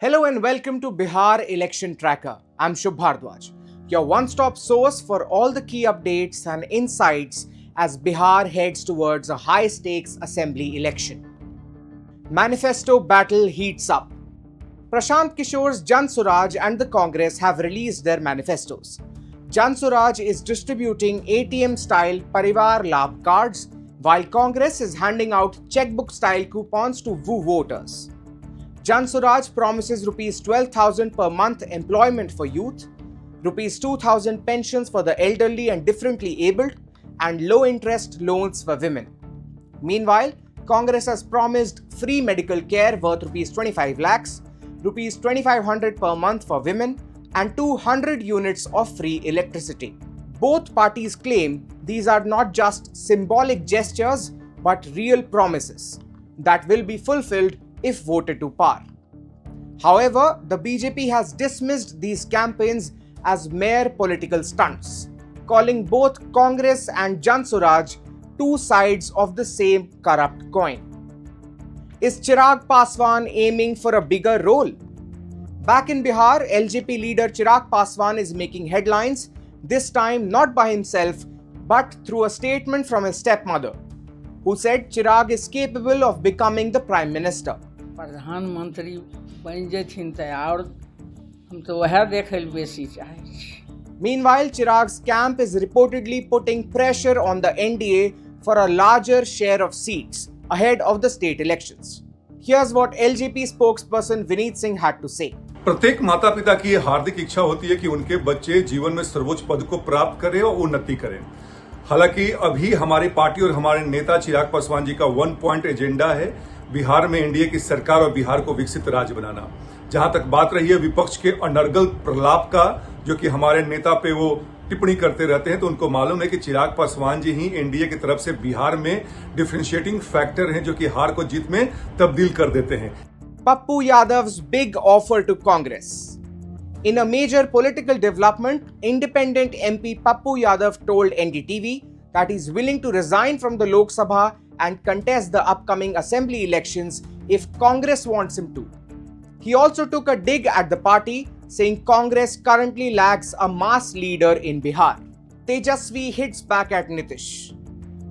Hello and welcome to Bihar Election Tracker. I'm Shubh Bhardwaj, your one-stop source for all the key updates and insights as Bihar heads towards a high-stakes assembly election. Manifesto battle heats up. Prashant Kishore's Jan Swaraj and the Congress have released their manifestos. Jan Swaraj is distributing ATM-style Parivar Labh cards, while Congress is handing out checkbook-style coupons to woo voters. Jan Swaraj promises Rs 12,000 per month employment for youth, Rs 2,000 pensions for the elderly and differently abled, and low-interest loans for women. Meanwhile, Congress has promised free medical care worth Rs 25 lakhs, Rs 2,500 per month for women, and 200 units of free electricity. Both parties claim these are not just symbolic gestures but real promises that will be fulfilled if voted to power. However, the BJP has dismissed these campaigns as mere political stunts, calling both Congress and Jan Swaraj two sides of the same corrupt coin. Is Chirag Paswan aiming for a bigger role? Back in Bihar, LJP leader Chirag Paswan is making headlines, this time not by himself but through a statement from his stepmother, who said Chirag is capable of becoming the Prime Minister. प्रधानमंत्री बन जेथिन त और हम तो वह देखे बेसी चाहे छी. Meanwhile, Chirag's camp is reportedly putting pressure on the NDA for a larger share of seats ahead of the state elections. Here's what LJP spokesperson Vineet Singh had to say. प्रत्येक माता पिता की हार्दिक इच्छा होती है कि उनके बच्चे जीवन में सर्वोच्च पद को प्राप्त करें और उन्नति करें. हालांकि अभी हमारी पार्टी और हमारे नेता चिराग पासवान जी का 1 पॉइंट एजेंडा है बिहार में एनडीए की सरकार और बिहार को विकसित राज्य बनाना. जहां तक बात रही है विपक्ष के अनर्गल प्रलाप का, जो कि हमारे नेता पे वो टिप्पणी करते रहते हैं, तो उनको मालूम है कि चिराग पासवान जी ही एनडीए की तरफ से बिहार में डिफरेंशिएटिंग फैक्टर हैं जो कि हार को जीत में तब्दील कर देते हैं. Pappu Yadav's big offer to Congress. In a major political development, independent MP Pappu Yadav told NDTV that he's willing to resign from the Lok Sabha and contest the upcoming assembly elections if Congress wants him to. He also took a dig at the party, saying Congress currently lacks a mass leader in Bihar. Tejasvi hits back at Nitish.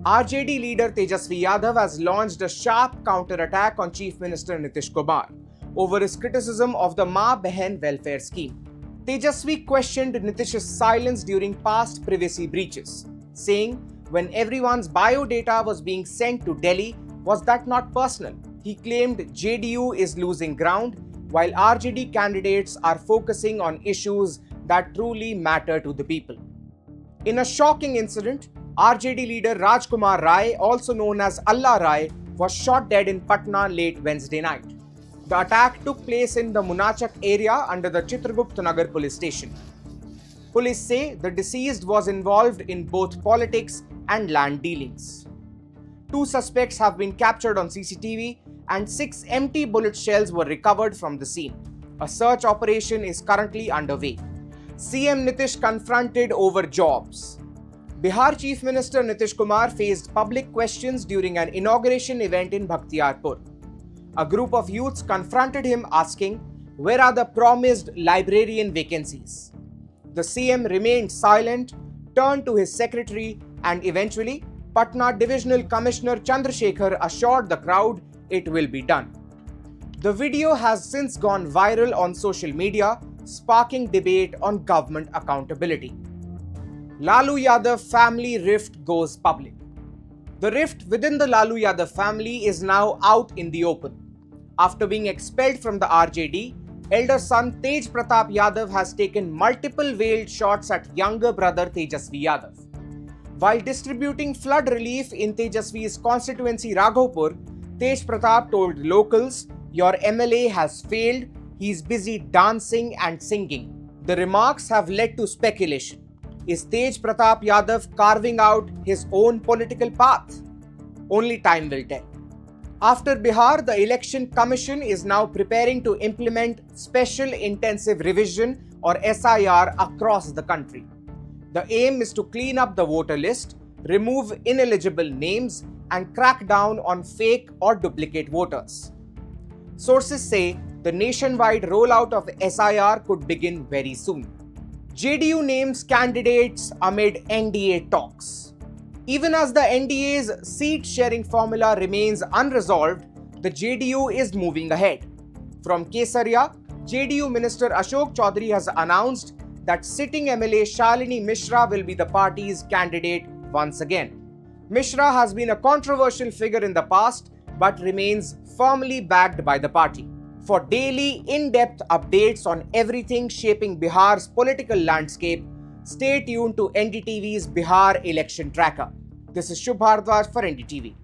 RJD leader Tejasvi Yadav has launched a sharp counter-attack on Chief Minister Nitish Kumar over his criticism of the Maa Behan welfare scheme. Tejasvi questioned Nitish's silence during past privacy breaches, saying, when everyone's biodata was being sent to Delhi, was that not personal? He claimed JDU is losing ground, while RJD candidates are focusing on issues that truly matter to the people. In a shocking incident, RJD leader Rajkumar Rai, also known as Allah Rai, was shot dead in Patna late Wednesday night. The attack took place in the Munachak area under the Chitragupt Nagar police station. Police say the deceased was involved in both politics and land dealings. 2 suspects have been captured on CCTV and 6 empty bullet shells were recovered from the scene. A search operation is currently underway. CM Nitish confronted over jobs. Bihar Chief Minister Nitish Kumar faced public questions during an inauguration event in Bhaktiyarpur. A group of youths confronted him asking, where are the promised librarian vacancies? The CM remained silent, turned to his secretary, and eventually, Patna Divisional Commissioner Chandrasekhar assured the crowd it will be done. The video has since gone viral on social media, sparking debate on government accountability. Lalu Yadav family rift goes public. The rift within the Lalu Yadav family is now out in the open. After being expelled from the RJD, elder son Tej Pratap Yadav has taken multiple veiled shots at younger brother Tejasvi Yadav. While distributing flood relief in Tejasvi's constituency Raghavpur, Tej Pratap told locals, your MLA has failed, he's busy dancing and singing. The remarks have led to speculation. Is Tej Pratap Yadav carving out his own political path? Only time will tell. After Bihar, the Election Commission is now preparing to implement Special Intensive Revision or SIR across the country. The aim is to clean up the voter list, remove ineligible names, and crack down on fake or duplicate voters. Sources say the nationwide rollout of SIR could begin very soon. JDU names candidates amid NDA talks. Even as the NDA's seat-sharing formula remains unresolved, the JDU is moving ahead. From Kesaria, JDU Minister Ashok Chaudhary has announced that sitting MLA Shalini Mishra will be the party's candidate once again. Mishra has been a controversial figure in the past but remains firmly backed by the party. For daily, in-depth updates on everything shaping Bihar's political landscape, stay tuned to NDTV's Bihar Election Tracker. This is Shubh Bhardwaj for NDTV.